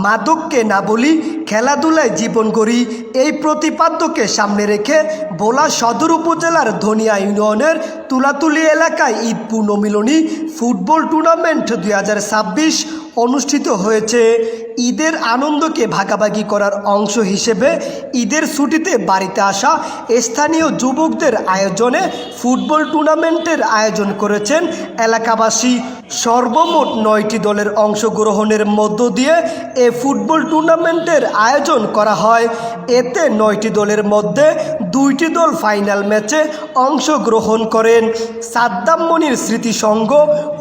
মাদককে না বলি, খেলাধুলায় জীবন গড়ি, এই প্রতিপাদ্যকে সামনে রেখে ভোলা সদর উপজেলার ধনিয়া ইউনিয়নের তুলাতুলি এলাকায় ঈদ পুনর্মিলনী ফুটবল টুর্নামেন্ট 2026 অনুষ্ঠিত হয়েছে। ঈদের আনন্দকে ভাগাভাগি করার অংশ হিসেবে ঈদের ছুটিতে বাড়িতে আসা স্থানীয় যুবকদের আয়োজনে ফুটবল টুর্নামেন্টের আয়োজন করেছেন এলাকাবাসী। সর্বমোট 9টি দলের অংশগ্রহণের মধ্য দিয়ে এ ফুটবল টুর্নামেন্টের আয়োজন করা হয়। এতে 9টি দলের মধ্যে 2টি দল ফাইনাল ম্যাচে অংশগ্রহণ করেন। সাদ্দাম মনির স্মৃতিসংঘ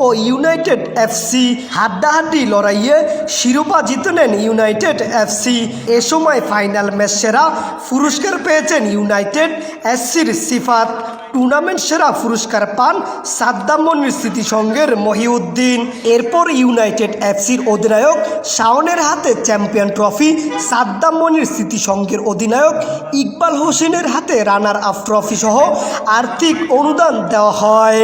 ও ইউনাইটেড এফসি হাড্ডাহাড্ডি লড়াইয়ে শিরোপা জিতে নেন ইউনাইটেড এফসি। এ সময় ফাইনাল ম্যাচ সেরা পুরস্কার পেয়েছেন ইউনাইটেড এফসির সিফাত। টুর্নামেন্ট সেরা পুরস্কার পান সাদ্দাম মনির স্মৃতিসংঘের মহিউদ্দিন। এরপর ইউনাইটেড এফসির অধিনায়ক শাওনের হাতে চ্যাম্পিয়ন ট্রফি, সাদ্দাম মনির স্মৃতিসংঘের অধিনায়ক ইকবাল হোসেনের হাতে রানার আপ ট্রফি সহ আর্থিক অনুদান দেওয়া হয়।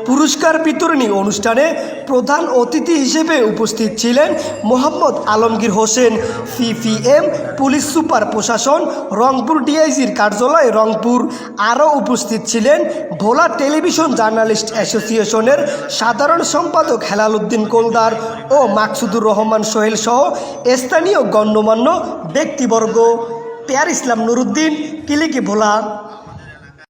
পুরস্কার বিতরণী অনুষ্ঠানে প্রধান অতিথি হিসেবে উপস্থিত ছিলেন Mohammad Alamgir Hossain, PPM police super প্রশাসন, রংপুর ডিআইজির কার্যালয় রংপুর। আরও উপস্থিত ছিলেন ভোলা টেলিভিশন জার্নালিস্ট অ্যাসোসিয়েশনের সাধারণ সম্পাদক হেলাল উদ্দিন কোলদার ও মাকসুদুর রহমান সোহেল সহ স্থানীয় গণ্যমান্য ব্যক্তিবর্গ। পেয়ার ইসলাম নুরুদ্দিন, কিলিকি ভোলা।